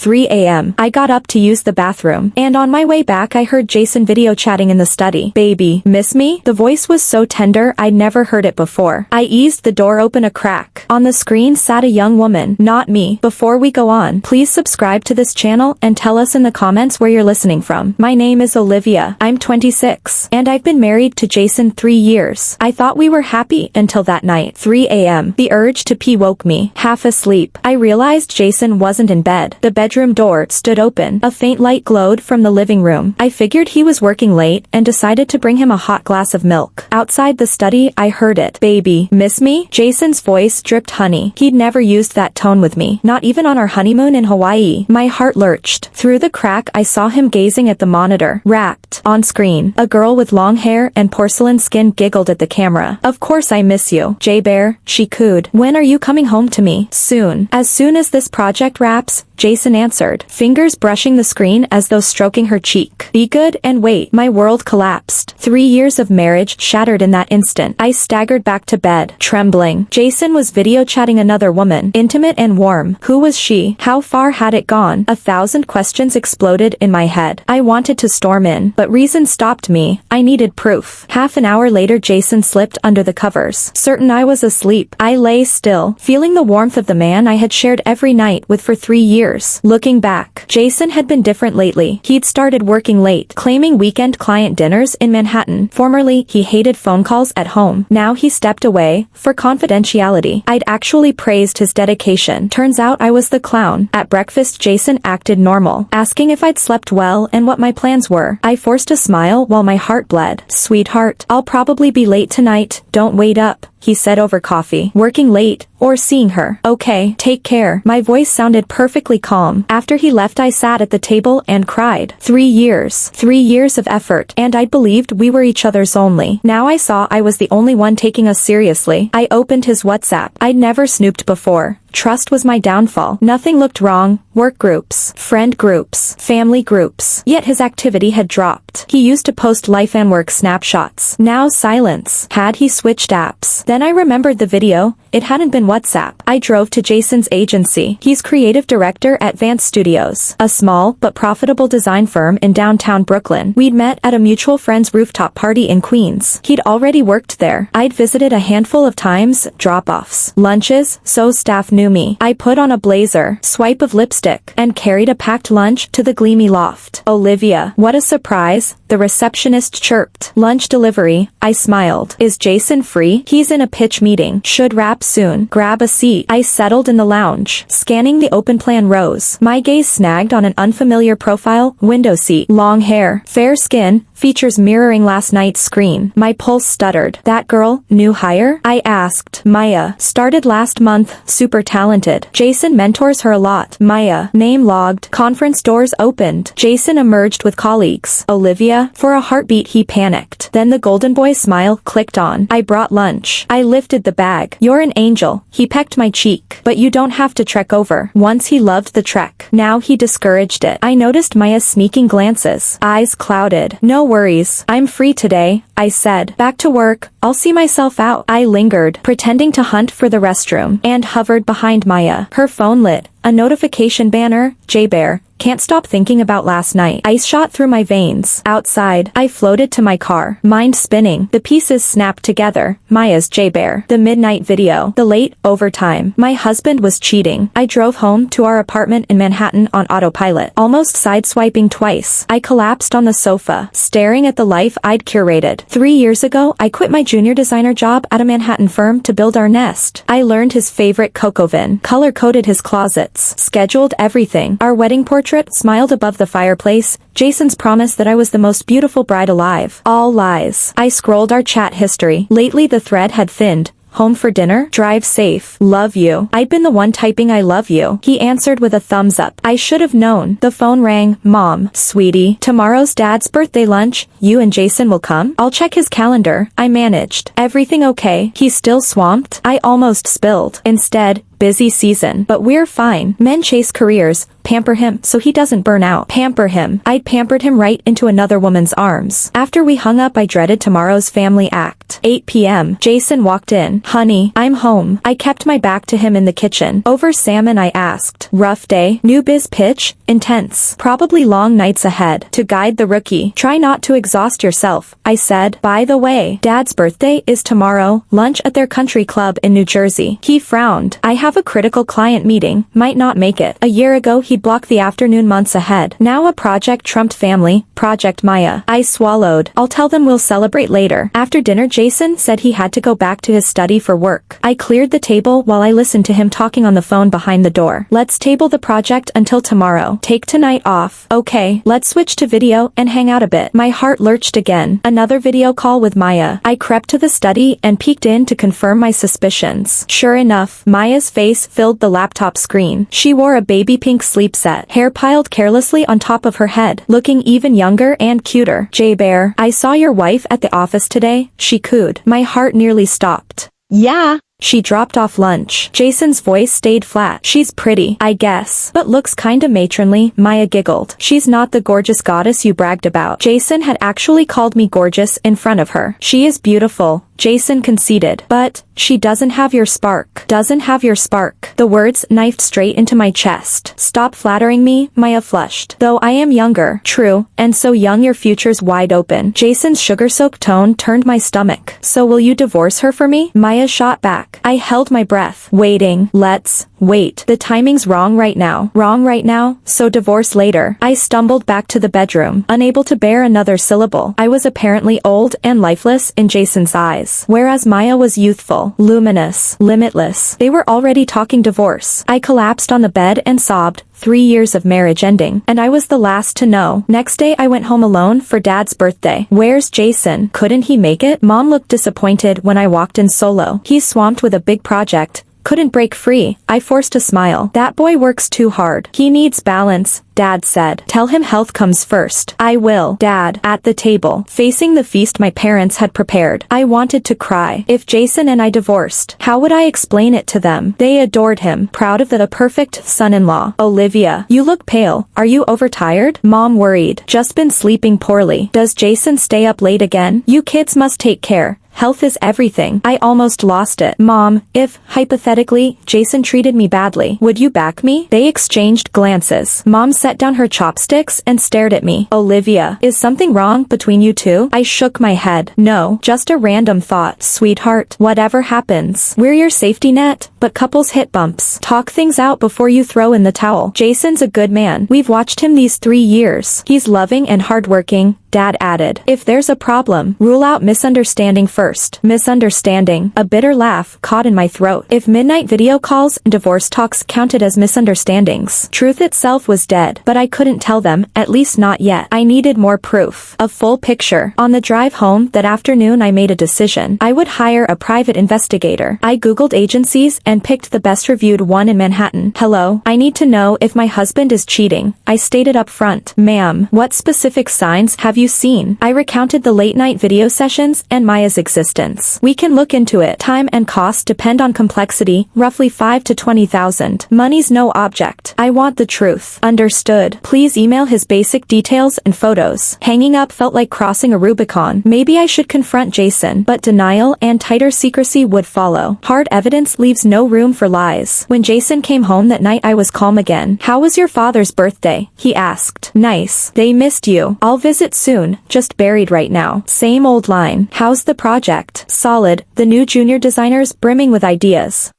3 a.m. I got up to use the bathroom, and on my way back I heard Jason video chatting in the study. "Baby, miss me?" The voice was so tender I'd never heard it before. I eased the door open a crack. On the screen sat a young woman, not me. Before we go on, please subscribe to this channel and tell us in the comments where you're listening from. My name is Olivia. I'm 26, and I've been married to Jason 3 years. I thought we were happy until that night. 3 a.m. The urge to pee woke me. Half asleep, I realized Jason wasn't in bed. The bedroom door stood open. A faint light glowed from the living room. I figured he was working late and decided to bring him a hot glass of milk. Outside the study, I heard it. "Baby, miss me?" Jason's voice dripped honey. He'd never used that tone with me, not even on our honeymoon in Hawaii. My heart lurched. Through the crack, I saw him gazing at the monitor. Wrapped. On screen, a girl with long hair and porcelain skin giggled at the camera. "Of course I miss you, J-Bear," she cooed. "When are you coming home to me?" "Soon. As soon as this project wraps," Jason answered, fingers brushing the screen as though stroking her cheek. "Be good and wait." My world collapsed. 3 years of marriage shattered in that instant. I staggered back to bed, trembling. Jason was video chatting another woman, intimate and warm. Who was she? How far had it gone? 1,000 questions exploded in my head. I wanted to storm in, but reason stopped me. I needed proof. Half an hour later, Jason slipped under the covers. Certain I was asleep, I lay still, feeling the warmth of the man I had shared every night with for 3 years. Looking back, Jason had been different lately. He'd started working late, claiming weekend client dinners in Manhattan. Formerly, he hated phone calls at home. Now he stepped away for confidentiality. I'd actually praised his dedication. Turns out I was the clown. At breakfast, Jason acted normal, asking if I'd slept well and what my plans were. I forced a smile while my heart bled. "Sweetheart, I'll probably be late tonight. Don't wait up," he said over coffee. "Working late, or seeing her?" "Okay, take care." My voice sounded perfectly calm. After he left, I sat at the table and cried. 3 years. 3 years of effort, and I believed we were each other's only. Now I saw I was the only one taking us seriously. I opened his WhatsApp. I'd never snooped before. Trust was my downfall. Nothing looked wrong. Work groups, friend groups, family groups. Yet his activity had dropped. He used to post life and work snapshots. Now silence. Had he switched apps? Then I remembered the video. It hadn't been WhatsApp. I drove to Jason's agency. He's creative director at Vance Studios, a small but profitable design firm in downtown Brooklyn. We'd met at a mutual friend's rooftop party in Queens. He'd already worked there. I'd visited a handful of times, drop-offs, lunches, so staff knew me. I put on a blazer, swipe of lipstick, and carried a packed lunch to the gleamy loft. "Olivia, what a surprise," the receptionist chirped. "Lunch delivery," I smiled. "Is Jason free?" "He's in a pitch meeting. Should wrap soon." "Grab a seat." I settled in the lounge, scanning the open plan rows. My gaze snagged on an unfamiliar profile, window seat. Long hair, fair skin, features mirroring last night's screen. My pulse stuttered. "That girl, new hire?" I asked. "Maya. Started last month, super talented. Jason mentors her a lot." Maya. Name logged. Conference doors opened. Jason emerged with colleagues. "Olivia?" For a heartbeat he panicked. Then the golden boy smile clicked on. "I brought lunch." I lifted the bag. "You're an angel." He pecked my cheek. "But you don't have to trek over." Once he loved the trek. Now he discouraged it. I noticed Maya's sneaking glances. Eyes clouded. "No worries. I'm free today," I said. "Back to work. I'll see myself out." I lingered, pretending to hunt for the restroom, and hovered behind Maya. Her phone lit. A notification banner. "J-Bear. Can't stop thinking about last night." Ice shot through my veins. Outside, I floated to my car, mind spinning. The pieces snapped together. Maya's J-Bear. The midnight video. The late overtime. My husband was cheating. I drove home to our apartment in Manhattan on autopilot, almost sideswiping twice. I collapsed on the sofa, staring at the life I'd curated. 3 years ago, I quit my junior designer job at a Manhattan firm to build our nest. I learned his favorite cocoa vin, color-coded his closets, scheduled everything. Our wedding portrait smiled above the fireplace. Jason's promise that I was the most beautiful bride alive. All lies. I scrolled our chat history. Lately the thread had thinned. "Home for dinner? Drive safe. Love you." I'd been the one typing "I love you." He answered with a thumbs up. I should have known. The phone rang. "Mom, sweetie, tomorrow's Dad's birthday lunch. You and Jason will come?" "I'll check his calendar," I managed. "Everything okay?" "He's still swamped." I almost spilled. Instead, busy season. But we're fine. Men chase careers. Pamper him so he doesn't burn out. Pamper him. I'd pampered him right into another woman's arms. After we hung up, I dreaded tomorrow's family act. 8 p.m. Jason walked in. Honey, I'm home. I kept my back to him in the kitchen. Over salmon, I asked. Rough day? New biz pitch? Intense. Probably long nights ahead. To guide the rookie. Try not to exhaust yourself, I said. By the way, Dad's birthday is tomorrow. Lunch at their country club in New Jersey. He frowned. I have a critical client meeting. Might not make it. A year ago, he'd blocked the afternoon months ahead. Now a project trumped family. Project Maya. I swallowed. I'll tell them we'll celebrate later. After dinner, Jason said he had to go back to his study for work. I cleared the table while I listened to him talking on the phone behind the door. Let's table the project until tomorrow. Take tonight off. Okay, let's switch to video and hang out a bit. My heart lurched again. Another video call with Maya. I crept to the study and peeked in to confirm my suspicions. Sure enough, Maya's face filled the laptop screen. She wore a baby pink sleep set, hair piled carelessly on top of her head, looking even younger and cuter. J-Bear, I saw your wife at the office today, she cooed. My heart nearly stopped. Yeah. She dropped off lunch. Jason's voice stayed flat. She's pretty, I guess, but looks kinda matronly. Maya giggled. She's not the gorgeous goddess you bragged about. Jason had actually called me gorgeous in front of her. She is beautiful, Jason conceded. But she doesn't have your spark. Doesn't have your spark. The words knifed straight into my chest. Stop flattering me, Maya flushed. Though I am younger. True, and so young your future's wide open. Jason's sugar-soaked tone turned my stomach. So will you divorce her for me? Maya shot back. I held my breath, waiting. Let's wait. The timing's wrong right now. Wrong right now, so divorce later. I stumbled back to the bedroom, unable to bear another syllable. I was apparently old and lifeless in Jason's eyes, whereas Maya was youthful, luminous, limitless. They were already talking divorce. I collapsed on the bed and sobbed. 3 years of marriage ending, and I was the last to know. Next day I went home alone for Dad's birthday. Where's Jason? Couldn't he make it? Mom looked disappointed when I walked in solo. He's swamped with a big project. Couldn't break free. I forced a smile. That boy works too hard. He needs balance, Dad said. Tell him health comes first. I will, Dad. At the table, facing the feast my parents had prepared, I wanted to cry. If Jason and I divorced, how would I explain it to them? They adored him, proud of the perfect son-in-law. Olivia, you look pale. Are you overtired? Mom worried. Just been sleeping poorly. Does Jason stay up late again? You kids must take care. Health is everything. I almost lost it. Mom, if, hypothetically, Jason treated me badly, would you back me? They exchanged glances. Mom set down her chopsticks and stared at me. Olivia, is something wrong between you two? I shook my head. No, just a random thought. Sweetheart, whatever happens, we're your safety net, but couples hit bumps. Talk things out before you throw in the towel. Jason's a good man. We've watched him these 3 years. He's loving and hardworking, Dad added. If there's a problem, rule out misunderstanding first. Misunderstanding. A bitter laugh caught in my throat. If midnight video calls and divorce talks counted as misunderstandings, truth itself was dead. But I couldn't tell them, at least not yet. I needed more proof. A full picture. On the drive home that afternoon I made a decision. I would hire a private investigator. I googled agencies and picked the best reviewed one in Manhattan. Hello, I need to know if my husband is cheating. I stated up front. Ma'am, what specific signs have you seen? I recounted the late-night video sessions and Maya's existence. We can look into it. Time and cost depend on complexity, roughly 5 to 20,000. Money's no object. I want the truth. Understood. Please email his basic details and photos. Hanging up felt like crossing a Rubicon. Maybe I should confront Jason, but denial and tighter secrecy would follow. Hard evidence leaves no room for lies. When Jason came home that night, I was calm again. How was your father's birthday? He asked. Nice. They missed you. I'll visit soon. Just buried right now. Same old line. How's the project? Solid. The new junior designer's brimming with ideas.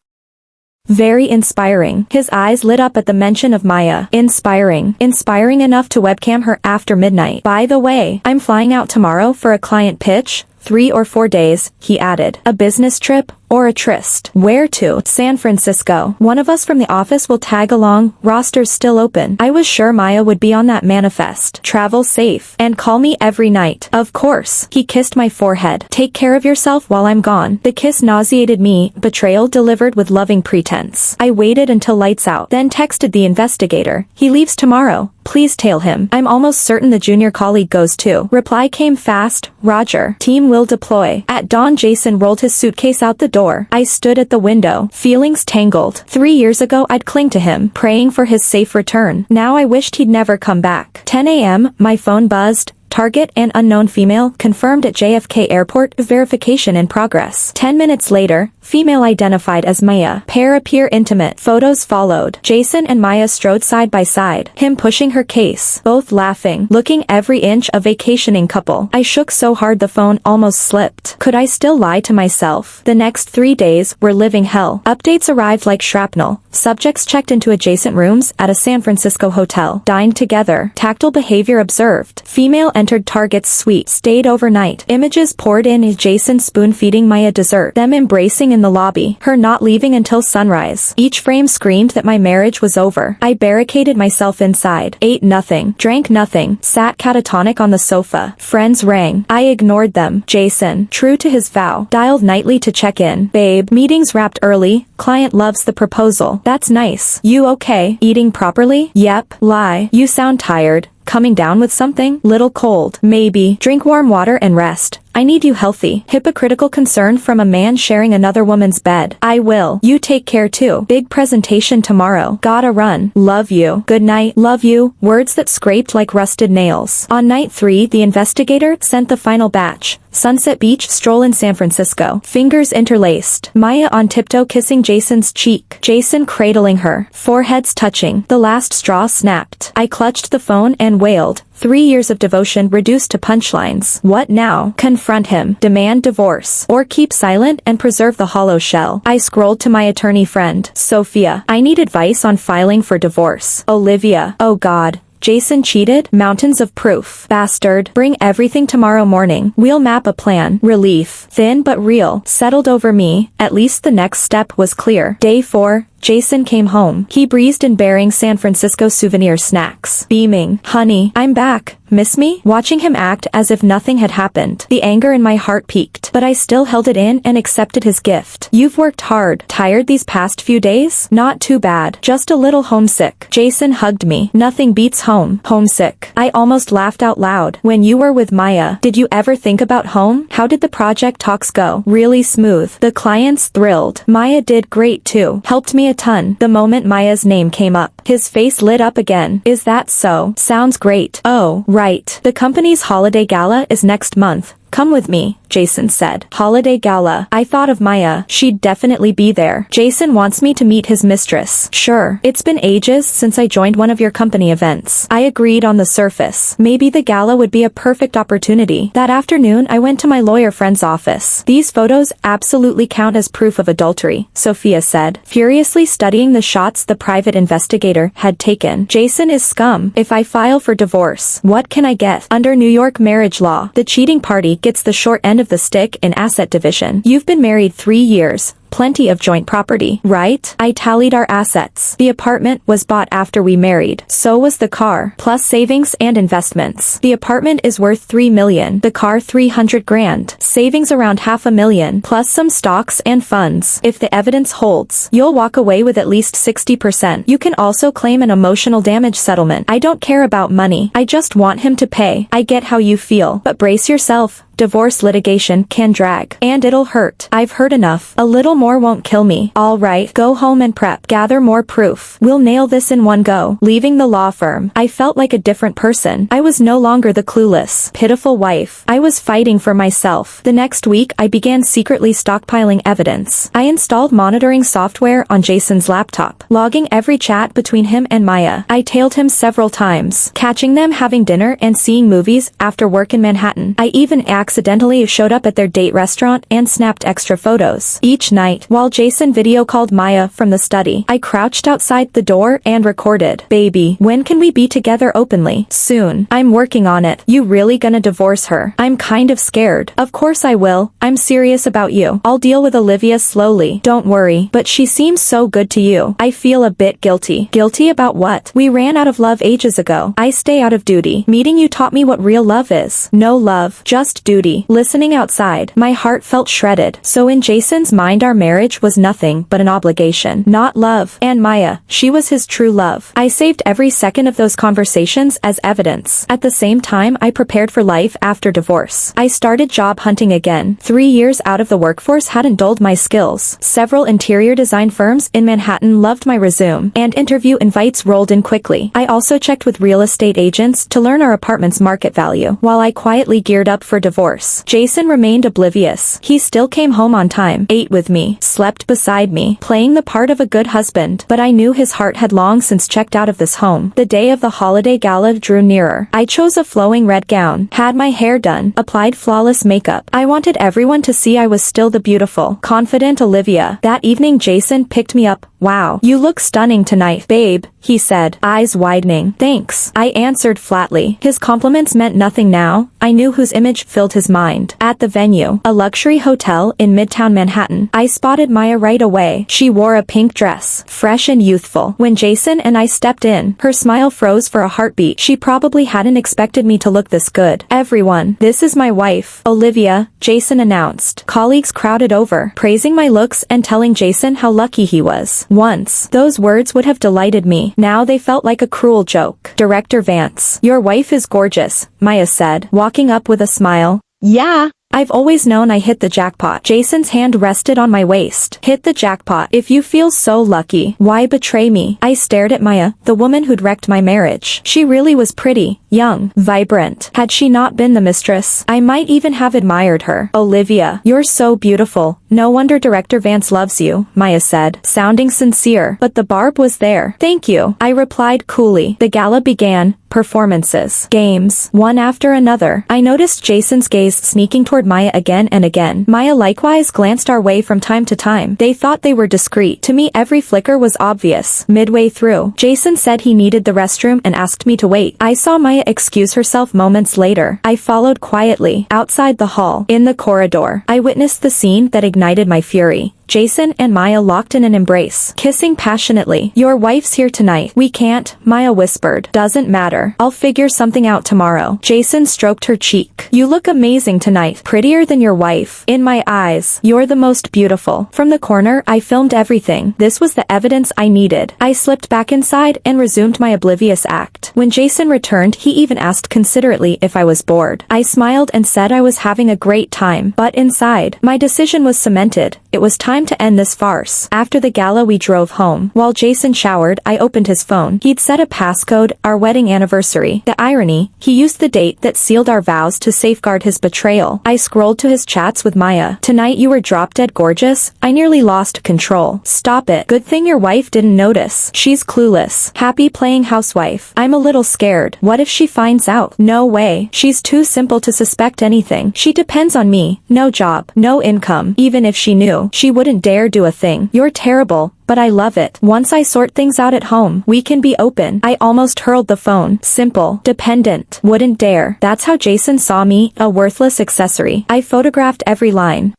Very inspiring. His eyes lit up at the mention of Maya. Inspiring. Inspiring enough to webcam her after midnight. By the way, I'm flying out tomorrow for a client pitch. 3 or 4 days, he added. A business trip? Or a tryst. Where to? San Francisco. One of us from the office will tag along. Roster's still open. I was sure Maya would be on that manifest. Travel safe. And call me every night. Of course. He kissed my forehead. Take care of yourself while I'm gone. The kiss nauseated me. Betrayal delivered with loving pretense. I waited until lights out. Then texted the investigator. He leaves tomorrow. Please tail him. I'm almost certain the junior colleague goes too. Reply came fast. Roger. Team will deploy. At dawn, Jason rolled his suitcase out the door door. I stood at the window, feelings tangled. 3 years ago I'd cling to him, praying for his safe return. Now I wished he'd never come back. 10 a.m., my phone buzzed. Target and unknown female confirmed at JFK Airport, verification in progress. 10 minutes later, female identified as Maya. Pair appear intimate. Photos followed. Jason and Maya strode side by side, him pushing her case, both laughing, looking every inch a vacationing couple. I shook so hard the phone almost slipped. Could I still lie to myself? The next 3 days were living hell. Updates arrived like shrapnel. Subjects checked into adjacent rooms at a San Francisco hotel, dined together, tactile behavior observed. Female entered Target's suite, stayed overnight. Images poured in as Jason spoon-feeding Maya dessert, them embracing in the lobby, her not leaving until sunrise. Each frame screamed that my marriage was over. I barricaded myself inside, ate nothing, drank nothing, sat catatonic on the sofa. Friends rang. I ignored them. Jason, true to his vow, dialed nightly to check in. Babe, meetings wrapped early. Client loves the proposal. That's nice. You okay? Eating properly? Yep. Lie. You sound tired. Coming down with something? Little cold. Maybe. Drink warm water and rest. I need you healthy. Hypocritical concern from a man sharing another woman's bed. I will. You take care too. Big presentation tomorrow. Gotta run. Love you. Good night. Love you. Words that scraped like rusted nails. On night 3, the investigator sent the final batch. Sunset Beach stroll in San Francisco. Fingers interlaced. Maya on tiptoe kissing Jason's cheek. Jason cradling her. Foreheads touching. The last straw snapped. I clutched the phone and wailed. 3 years of devotion reduced to punchlines. What now? Confront him, demand divorce, or keep silent and preserve the hollow shell. I scrolled to my attorney friend, Sophia. I need advice on filing for divorce. Olivia. Oh God. Jason cheated? Mountains of proof. Bastard. Bring everything tomorrow morning. We'll map a plan. Relief. Thin but real. Settled over me. At least the next step was clear. Day 4. Jason came home. He breezed in bearing San Francisco souvenir snacks. Beaming. Honey, I'm back. Miss me? Watching him act as if nothing had happened. The anger in my heart peaked, but I still held it in and accepted his gift. You've worked hard. Tired these past few days? Not too bad. Just a little homesick. Jason hugged me. Nothing beats home. Homesick. I almost laughed out loud. When you were with Maya, did you ever think about home? How did the project talks go? Really smooth. The clients thrilled. Maya did great too. Helped me a ton. The moment Maya's name came up, his face lit up again. Is that so? Sounds great. Oh, right. The company's holiday gala is next month. Come with me, Jason said. Holiday gala. I thought of Maya. She'd definitely be there. Jason wants me to meet his mistress. Sure. It's been ages since I joined one of your company events. I agreed on the surface. Maybe the gala would be a perfect opportunity. That afternoon I went to my lawyer friend's office. These photos absolutely count as proof of adultery, Sophia said, furiously studying the shots the private investigator had taken. Jason is scum. If I file for divorce, what can I get? Under New York marriage law, the cheating party gets the short end of the stick in asset division. You've been married 3 years. Plenty of joint property, right? I tallied our assets. The apartment was bought after we married. So was the car, plus savings and investments. The apartment is worth $3 million. The car $300,000. Savings around $500,000, plus some stocks and funds. If the evidence holds, you'll walk away with at least 60%. You can also claim an emotional damage settlement. I don't care about money. I just want him to pay. I get how you feel, but brace yourself. Divorce litigation can drag. And it'll hurt. I've heard enough. A little more won't kill me. All right, go home and prep. Gather more proof. We'll nail this in one go. Leaving the law firm, I felt like a different person. I was no longer the clueless, pitiful wife. I was fighting for myself. The next week, I began secretly stockpiling evidence. I installed monitoring software on Jason's laptop, logging every chat between him and Maya. I tailed him several times, catching them having dinner and seeing movies after work in Manhattan. I even accidentally showed up at their date restaurant and snapped extra photos. Each night, while Jason video called Maya from the study, I crouched outside the door and recorded. Baby, when can we be together openly? Soon. I'm working on it. You really gonna divorce her? I'm kind of scared. Of course I will. I'm serious about you. I'll deal with Olivia slowly. Don't worry. But she seems so good to you. I feel a bit guilty. Guilty about what? We ran out of love ages ago. I stay out of duty. Meeting you taught me what real love is. No love, just duty. Listening outside, my heart felt shredded. So in Jason's mind our marriage was nothing but an obligation, not love. And Maya, she was his true love. I saved every second of those conversations as evidence. At the same time, I prepared for life after divorce. I started job hunting again. 3 years out of the workforce hadn't dulled my skills. Several interior design firms in Manhattan loved my resume, and interview invites rolled in quickly. I also checked with real estate agents to learn our apartment's market value. While I quietly geared up for divorce, Jason remained oblivious. He still came home on time, ate with me, slept beside me, playing the part of a good husband, but I knew his heart had long since checked out of this home. The day of the holiday gala drew nearer. I chose a flowing red gown, had my hair done, applied flawless makeup. I wanted everyone to see I was still the beautiful, confident Olivia. That evening Jason picked me up. "Wow, you look stunning tonight, babe," he said, eyes widening. "Thanks," I answered flatly. His compliments meant nothing now. I knew whose image filled his mind. At the venue, a luxury hotel in Midtown Manhattan, I spotted Maya right away. She wore a pink dress, fresh and youthful. When Jason and I stepped in, her smile froze for a heartbeat. She probably hadn't expected me to look this good. "Everyone, this is my wife, Olivia," Jason announced. Colleagues crowded over, praising my looks and telling Jason how lucky he was. Once, those words would have delighted me. Now they felt like a cruel joke. "Director Vance, your wife is gorgeous," Maya said, walking up with a smile. "Yeah. I've always known I hit the jackpot." Jason's hand rested on my waist. "Hit the jackpot. If you feel so lucky, why betray me?" I stared at Maya, the woman who'd wrecked my marriage. She really was pretty, young, vibrant. Had she not been the mistress, I might even have admired her. "Olivia, you're so beautiful. No wonder Director Vance loves you," Maya said, sounding sincere. But the barb was there. "Thank you," I replied coolly. The gala began. Performances, games, one after another. I noticed Jason's gaze sneaking toward Maya again and again. Maya likewise glanced our way from time to time. They thought they were discreet. To me, every flicker was obvious. Midway through, Jason said he needed the restroom and asked me to wait. I saw Maya excuse herself moments later. I followed quietly. Outside the hall, in the corridor, I witnessed the scene that ignited my fury. Jason and Maya locked in an embrace, kissing passionately. "Your wife's here tonight." "We can't," Maya whispered. "Doesn't matter. I'll figure something out tomorrow." Jason stroked her cheek. "You look amazing tonight. Prettier than your wife." "In my eyes, you're the most beautiful." From the corner, I filmed everything. This was the evidence I needed. I slipped back inside and resumed my oblivious act. When Jason returned, he even asked considerately if I was bored. I smiled and said I was having a great time. But inside, my decision was cemented. It was time to end this farce. After the gala we drove home. While Jason showered, I opened his phone. He'd set a passcode, our wedding anniversary. The irony, he used the date that sealed our vows to safeguard his betrayal. I scrolled to his chats with Maya. "Tonight you were drop dead gorgeous." I nearly lost control. "Stop it. Good thing your wife didn't notice. She's clueless. Happy playing housewife." "I'm a little scared. What if she finds out?" "No way. She's too simple to suspect anything. She depends on me. No job, no income. Even if she knew, she wouldn't dare do a thing." "You're terrible, but I love it. Once I sort things out at home, we can be open." I almost hurled the phone. Simple, dependent, wouldn't dare. That's how Jason saw me, a worthless accessory. I photographed every line,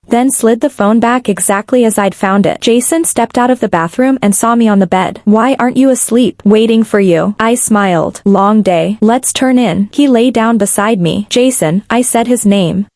then slid the phone back exactly as I'd found it. Jason stepped out of the bathroom and saw me on the bed. "Why aren't you asleep?" "Waiting for you." I smiled. "Long day. Let's turn in." He lay down beside me. "Jason," I said his name.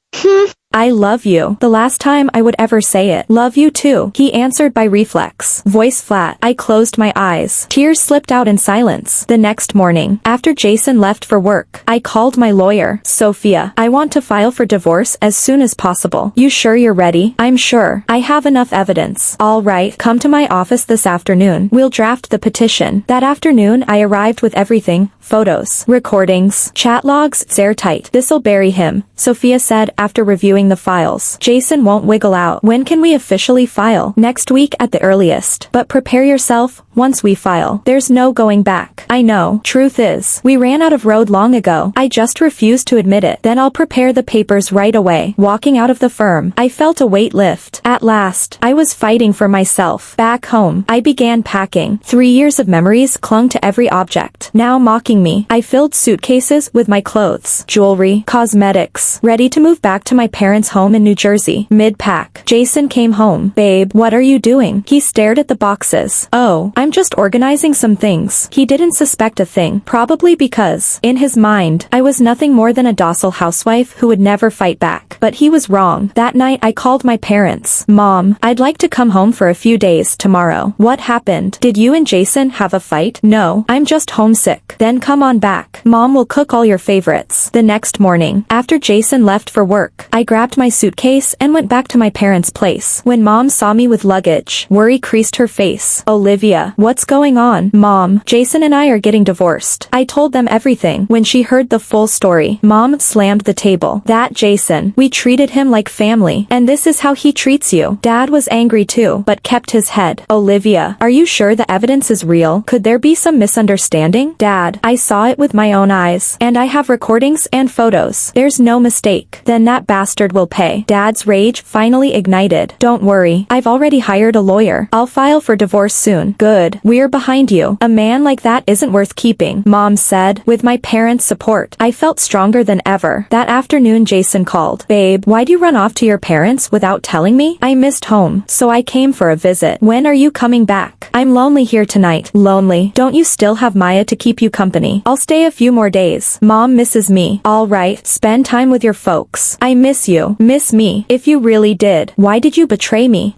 "I love you." The last time I would ever say it. "Love you too," he answered by reflex. Voice flat. I closed my eyes. Tears slipped out in silence. The next morning, after Jason left for work, I called my lawyer. "Sophia, I want to file for divorce as soon as possible." "You sure you're ready?" "I'm sure. I have enough evidence." "All right, come to my office this afternoon. We'll draft the petition." That afternoon I arrived with everything. Photos, recordings, chat logs, airtight. "This'll bury him," Sophia said after reviewing the files. "Jason won't wiggle out." "When can we officially file?" "Next week at the earliest. But prepare yourself, once we file, there's no going back." "I know. Truth is, we ran out of road long ago. I just refuse to admit it." "Then I'll prepare the papers right away." Walking out of the firm, I felt a weight lift. At last, I was fighting for myself. Back home, I began packing. 3 years of memories clung to every object, now mocking me. I filled suitcases with my clothes, jewelry, cosmetics, ready to move back to my parents' parents' home in New Jersey. Mid-pack. Jason came home. Babe, what are you doing? He stared at the boxes. Oh, I'm just organizing some things. He didn't suspect a thing, probably because, in his mind, I was nothing more than a docile housewife who would never fight back. But he was wrong. That night I called my parents. Mom, I'd like to come home for a few days tomorrow. What happened? Did you and Jason have a fight? No, I'm just homesick. Then come on back. Mom will cook all your favorites. The next morning, after Jason left for work, I grabbed my suitcase and went back to my parents' place. When Mom saw me with luggage, worry creased her face. Olivia, what's going on? Mom, Jason and I are getting divorced. I told them everything. When she heard the full story, Mom slammed the table. That Jason, we treated him like family, and this is how he treats you. Dad was angry too, but kept his head. Olivia, are you sure the evidence is real? Could there be some misunderstanding? Dad, I saw it with my own eyes, and I have recordings and photos. There's no mistake. Then that bastard will pay. Dad's rage finally ignited. Don't worry, I've already hired a lawyer. I'll file for divorce soon. Good. We're behind you. A man like that isn't worth keeping, Mom said. With my parents' support, I felt stronger than ever. That afternoon Jason called. Babe, why'd you run off to your parents without telling me? I missed home, so I came for a visit. When are you coming back? I'm lonely here tonight. Lonely? Don't you still have Maya to keep you company? I'll stay a few more days. Mom misses me. All right, spend time with your folks. I miss you. Miss me. If you really did, why did you betray me?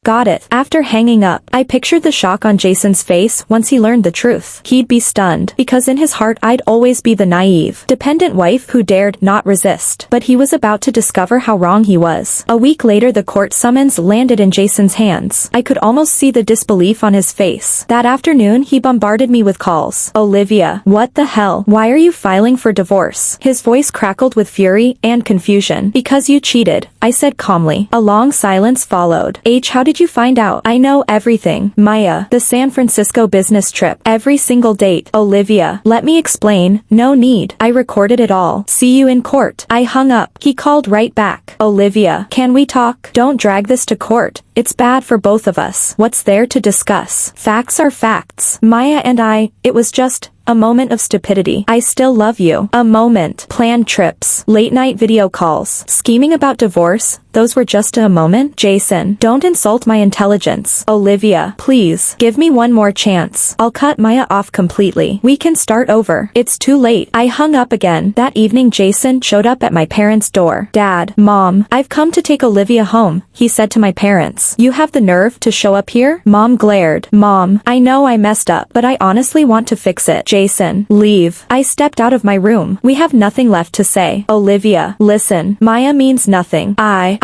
Got it. After hanging up, I pictured the shock on Jason's face once he learned the truth. He'd be stunned, because in his heart I'd always be the naive, dependent wife who dared not resist. But he was about to discover how wrong he was. A week later the court summons landed in Jason's hands. I could almost see the disbelief on his face. That afternoon he bombarded me with calls. Olivia, what the hell? Why are you filing for divorce? His voice crackled with fury and confusion. Because you cheated, I said calmly. A long silence followed. How did you find out? I know everything. Maya, the San Francisco business trip, every single date. Olivia, let me explain. No need. I recorded it all. See you in court. I hung up. He called right back. Olivia, can we talk? Don't drag this to court. It's bad for both of us. What's there to discuss? Facts are facts. Maya and it was just a moment of stupidity. I still love you. A moment. Planned trips. Late night video calls. Scheming about divorce. Those were just a moment. Jason, don't insult my intelligence. Olivia, please, give me one more chance. I'll cut Maya off completely. We can start over. It's too late. I hung up again. That evening Jason showed up at my parents' door. Dad, Mom, I've come to take Olivia home, he said to my parents. You have the nerve to show up here? Mom glared. Mom, I know I messed up, but I honestly want to fix it. Jason, leave. I stepped out of my room. We have nothing left to say. Olivia, listen. Maya means nothing.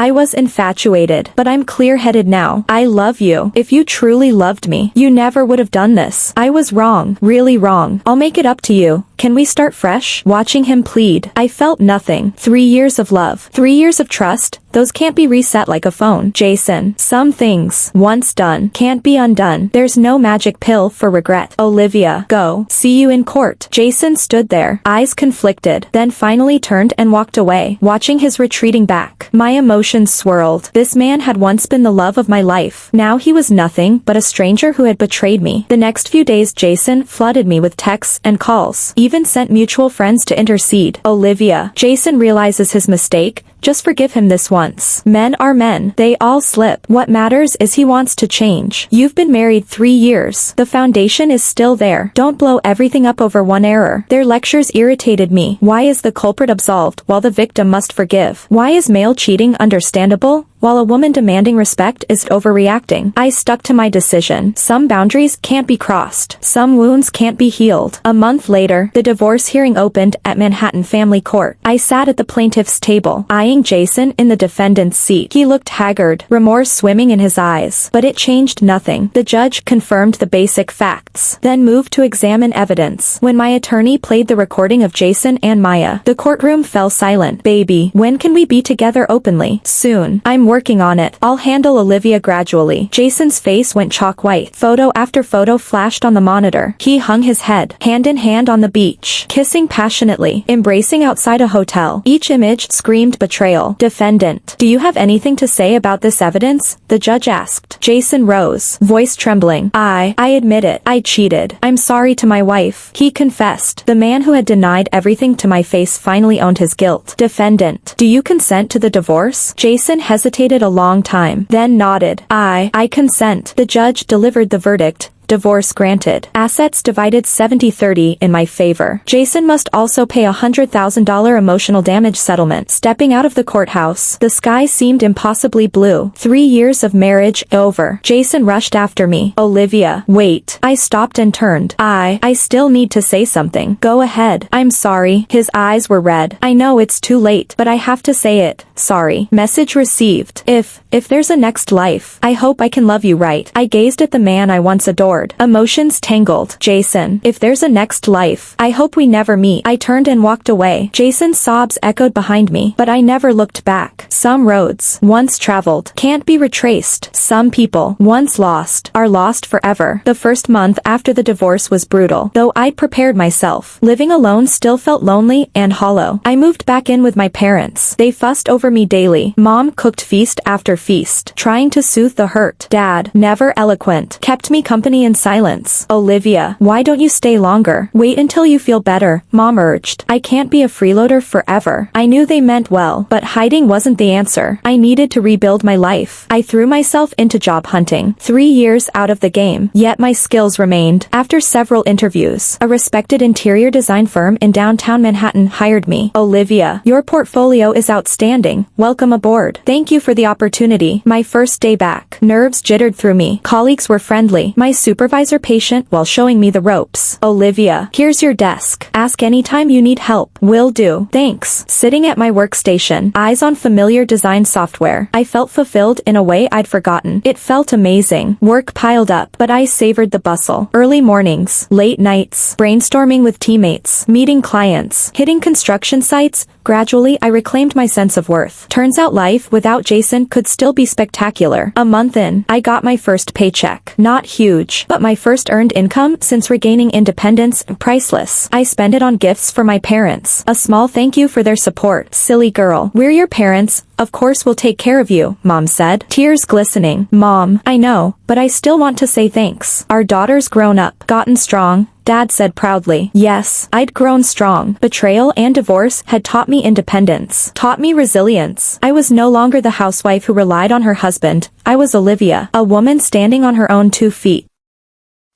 I was infatuated, but I'm clear-headed now. I love you. If you truly loved me, you never would have done this. I was wrong. Really wrong. I'll make it up to you. Can we start fresh? Watching him plead, I felt nothing. 3 years of love. 3 years of trust. Those can't be reset like a phone. Jason, some things, once done, can't be undone. There's no magic pill for regret. Olivia, go. See you in court. Jason stood there, eyes conflicted, then finally turned and walked away, watching his retreating back. My emotions swirled. This man had once been the love of my life. Now he was nothing but a stranger who had betrayed me. The next few days Jason flooded me with texts and calls, even sent mutual friends to intercede. Olivia, Jason realizes his mistake. Just forgive him this once. Men are men. They all slip. What matters is he wants to change. You've been married 3 years. The foundation is still there. Don't blow everything up over one error. Their lectures irritated me. Why is the culprit absolved while the victim must forgive? Why is male cheating understandable while a woman demanding respect is overreacting? I stuck to my decision. Some boundaries can't be crossed. Some wounds can't be healed. A month later, the divorce hearing opened at Manhattan Family Court. I sat at the plaintiff's table, eyeing Jason in the defendant's seat. He looked haggard, remorse swimming in his eyes. But it changed nothing. The judge confirmed the basic facts, then moved to examine evidence. When my attorney played the recording of Jason and Maya, the courtroom fell silent. Baby, when can we be together openly? Soon. I'm working on it. I'll handle Olivia gradually. Jason's face went chalk white. Photo after photo flashed on the monitor. He hung his head, hand in hand on the beach, kissing passionately, embracing outside a hotel. Each image screamed betrayal. Defendant, do you have anything to say about this evidence? The judge asked. Jason rose, voice trembling. I admit it. I cheated. I'm sorry to my wife. He confessed. The man who had denied everything to my face finally owned his guilt. Defendant. Do you consent to the divorce? Jason hesitated a long time, then nodded. I consent. The judge delivered the verdict. Divorce granted. Assets divided 70-30 in my favor. Jason must also pay $100,000 emotional damage settlement. Stepping out of the courthouse, the sky seemed impossibly blue. 3 years of marriage over. Jason rushed after me. Olivia, wait. I stopped and turned. I still need to say something. Go ahead. I'm sorry. His eyes were red. I know it's too late, but I have to say it. Sorry. Message received. If there's a next life, I hope I can love you right. I gazed at the man I once adored. Emotions tangled. Jason, if there's a next life, I hope we never meet. I turned and walked away. Jason's sobs echoed behind me, but I never looked back. Some roads, once traveled, can't be retraced. Some people, once lost, are lost forever. The first month after the divorce was brutal. Though I'd prepared myself, living alone still felt lonely and hollow. I moved back in with my parents. They fussed over me daily. Mom cooked feast after feast, trying to soothe the hurt. Dad, never eloquent, kept me company in silence. Olivia, why don't you stay longer? Wait until you feel better, Mom urged. I can't be a freeloader forever. I knew they meant well, but hiding wasn't the answer. I needed to rebuild my life. I threw myself into job hunting. 3 years out of the game, yet my skills remained. After several interviews, a respected interior design firm in downtown Manhattan hired me. Olivia, your portfolio is outstanding. Welcome aboard. Thank you for the opportunity. My first day back, nerves jittered through me. Colleagues were friendly. My supervisor patient while showing me the ropes. Olivia, here's your desk. Ask anytime you need help. Will do. Thanks. Sitting at my workstation, eyes on familiar design software, I felt fulfilled in a way I'd forgotten. It felt amazing. Work piled up, but I savored the bustle. Early mornings, late nights, brainstorming with teammates, meeting clients, hitting construction sites. Gradually, I reclaimed my sense of worth. Turns out life without Jason could still be spectacular. A month in, I got my first paycheck. Not huge, but my first earned income since regaining independence, priceless. I spent it on gifts for my parents. A small thank you for their support. Silly girl. We're your parents. Of course we'll take care of you, Mom said. Tears glistening. Mom, I know, but I still want to say thanks. Our daughter's grown up, gotten strong. Dad said proudly. Yes, I'd grown strong. Betrayal and divorce had taught me independence, taught me resilience. I was no longer the housewife who relied on her husband. I was Olivia, a woman standing on her own 2 feet.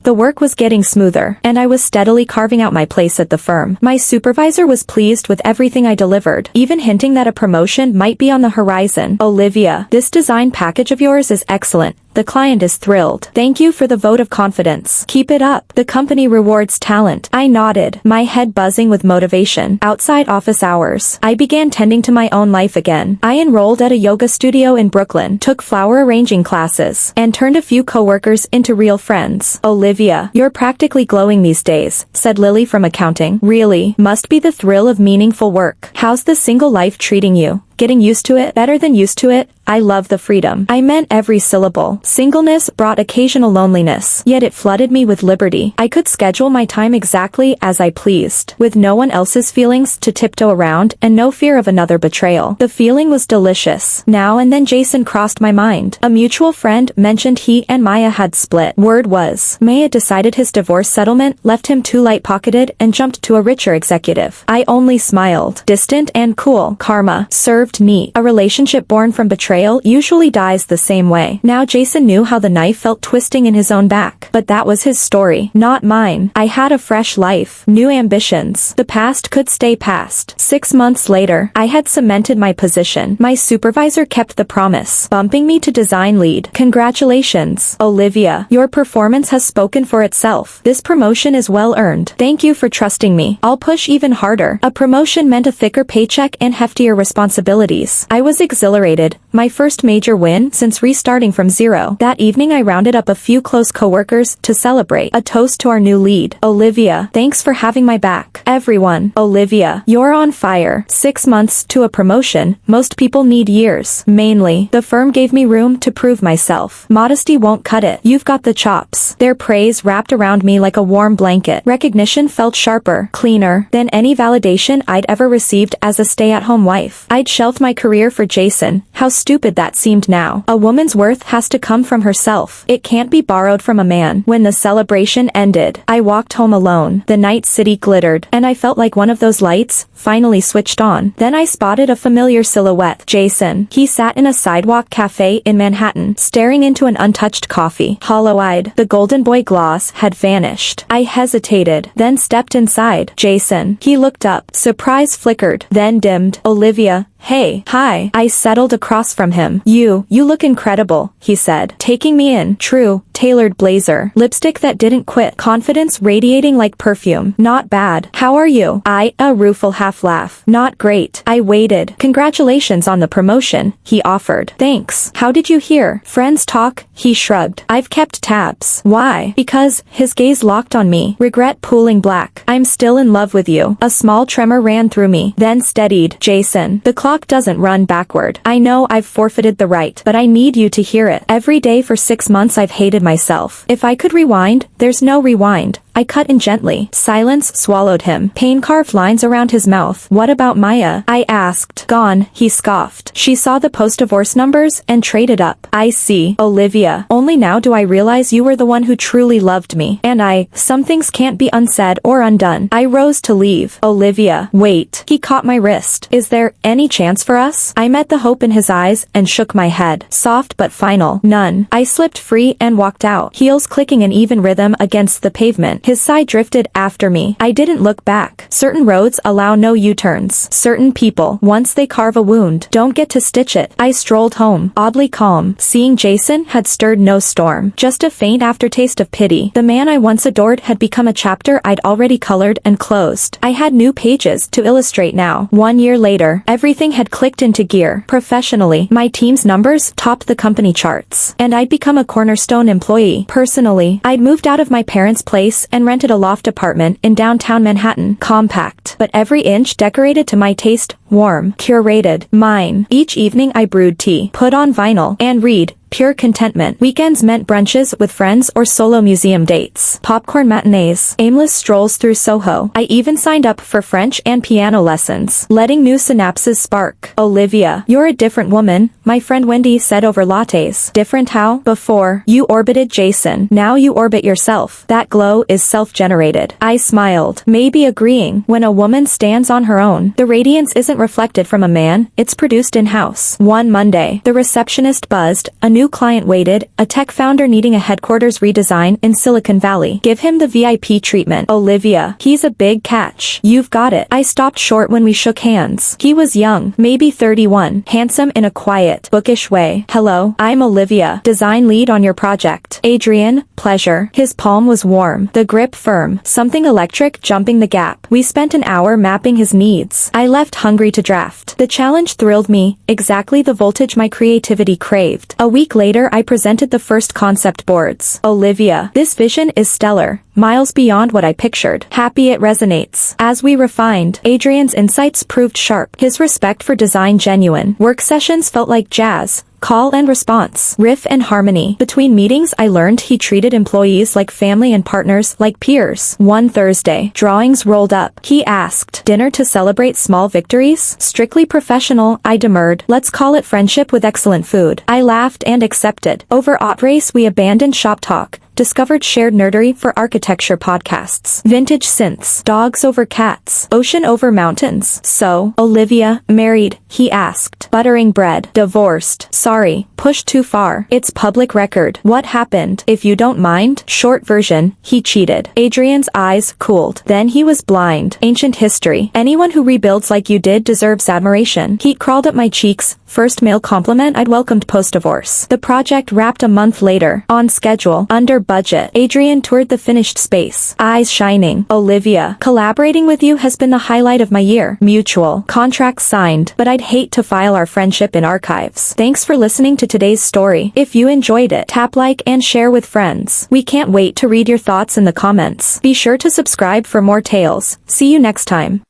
The work was getting smoother, and I was steadily carving out my place at the firm. My supervisor was pleased with everything I delivered, even hinting that a promotion might be on the horizon. Olivia, this design package of yours is excellent. The client is thrilled. Thank you for the vote of confidence. Keep it up. The company rewards talent. I nodded, my head buzzing with motivation. Outside office hours, I began tending to my own life again. I enrolled at a yoga studio in Brooklyn, took flower arranging classes, and turned a few coworkers into real friends. Olivia, you're practically glowing these days, said Lily from accounting. Really? Must be the thrill of meaningful work. How's the single life treating you? Getting used to it? Better than used to it? I love the freedom. I meant every syllable. Singleness brought occasional loneliness, yet it flooded me with liberty. I could schedule my time exactly as I pleased, with no one else's feelings to tiptoe around and no fear of another betrayal. The feeling was delicious. Now and then Jason crossed my mind. A mutual friend mentioned he and Maya had split. Word was, Maya decided his divorce settlement left him too light-pocketed and jumped to a richer executive. I only smiled. Distant and cool. Karma served neat. A relationship born from betrayal usually dies the same way. Now Jason knew how the knife felt twisting in his own back. But that was his story, not mine. I had a fresh life, new ambitions. The past could stay past. 6 months later, I had cemented my position. My supervisor kept the promise, bumping me to design lead. Congratulations, Olivia. Your performance has spoken for itself. This promotion is well earned. Thank you for trusting me. I'll push even harder. A promotion meant a thicker paycheck and heftier responsibilities. I was exhilarated. My first major win since restarting from zero. That evening I rounded up a few close coworkers to celebrate. A toast to our new lead. Olivia, thanks for having my back. Everyone. Olivia, you're on fire. 6 months to a promotion, most people need years. Mainly, the firm gave me room to prove myself. Modesty won't cut it. You've got the chops. Their praise wrapped around me like a warm blanket. Recognition felt sharper, cleaner, than any validation I'd ever received as a stay-at-home wife. I'd shelved my career for Jason. How stupid that seemed now. A woman's worth has to come from herself. It can't be borrowed from a man. When the celebration ended, I walked home alone. The night city glittered, and I felt like one of those lights finally switched on. Then I spotted a familiar silhouette. Jason. He sat in a sidewalk cafe in Manhattan, staring into an untouched coffee. Hollow-eyed, the golden boy gloss had vanished. I hesitated, then stepped inside. Jason. He looked up. Surprise flickered, then dimmed. Olivia. Hey. Hi. I settled across from him. You look incredible, he said, taking me in. True, tailored blazer, lipstick that didn't quit, confidence radiating like perfume. Not bad. How are you? A rueful half laugh. Not great. I waited. Congratulations on the promotion, he offered. Thanks. How did you hear? Friends talk, he shrugged. I've kept tabs. Why? Because, his gaze locked on me, regret pooling black. I'm still in love with you. A small tremor ran through me, then steadied. Jason. The clock doesn't run backward. I know I've forfeited the right, but I need you to hear it. Every day for 6 months I've hated myself. If I could rewind, there's no rewind. I cut in gently. Silence swallowed him. Pain carved lines around his mouth. What about Maya? I asked. Gone, he scoffed. She saw the post-divorce numbers and traded up. I see. Olivia. Only now do I realize you were the one who truly loved me. And some things can't be unsaid or undone. I rose to leave. Olivia. Wait. He caught my wrist. Is there any chance for us? I met the hope in his eyes and shook my head. Soft but final. None. I slipped free and walked out, heels clicking in even rhythm against the pavement. His sigh drifted after me. I didn't look back. Certain roads allow no U-turns. Certain people, once they carve a wound, don't get to stitch it. I strolled home, oddly calm. Seeing Jason had stirred no storm. Just a faint aftertaste of pity. The man I once adored had become a chapter I'd already colored and closed. I had new pages to illustrate now. 1 year later, everything had clicked into gear. Professionally, my team's numbers topped the company charts. And I'd become a cornerstone employee. Personally, I'd moved out of my parents' place and rented a loft apartment in downtown Manhattan. Compact, but every inch decorated to my taste, warm, curated, mine. Each evening I brewed tea, put on vinyl, and read. Pure contentment. Weekends meant brunches with friends or solo museum dates. Popcorn matinees. Aimless strolls through Soho. I even signed up for French and piano lessons, letting new synapses spark. Olivia. You're a different woman, my friend Wendy said over lattes. Different how? Before, you orbited Jason. Now you orbit yourself. That glow is self-generated. I smiled, maybe agreeing. When a woman stands on her own, the radiance isn't reflected from a man, it's produced in-house. One Monday, the receptionist buzzed. A new client waited, a tech founder needing a headquarters redesign in Silicon Valley. Give him the VIP treatment. Olivia. He's a big catch. You've got it. I stopped short when we shook hands. He was young, maybe 31, handsome in a quiet, bookish way. Hello, I'm Olivia, design lead on your project. Adrian. Pleasure. His palm was warm, the grip firm, something electric jumping the gap. We spent an hour mapping his needs. I left hungry to draft. The challenge thrilled me, exactly the voltage my creativity craved. A week later I presented the first concept boards. Olivia. This vision is stellar, miles beyond what I pictured. Happy it resonates. As we refined, Adrian's insights proved sharp, his respect for design genuine. Work sessions felt like jazz. Call and response. Riff and harmony. Between meetings I learned he treated employees like family and partners like peers. One Thursday, drawings rolled up. He asked, dinner to celebrate small victories? Strictly professional, I demurred. Let's call it friendship with excellent food. I laughed and accepted. Over Ot Race we abandoned shop talk. Discovered shared nerdery for architecture podcasts. Vintage synths. Dogs over cats. Ocean over mountains. So, Olivia, married, he asked. Buttering bread. Divorced. Sorry, pushed too far. It's public record. What happened? If you don't mind. Short version, he cheated. Adrian's eyes cooled. Then he was blind. Ancient history. Anyone who rebuilds like you did deserves admiration. Heat crawled up my cheeks. First male compliment I'd welcomed post-divorce. The project wrapped a month later. On schedule. Under budget. Adrian toured the finished space. Eyes shining. Olivia. Collaborating with you has been the highlight of my year. Mutual. Contract signed. But I'd hate to file our friendship in archives. Thanks for listening to today's story. If you enjoyed it, tap like and share with friends. We can't wait to read your thoughts in the comments. Be sure to subscribe for more tales. See you next time.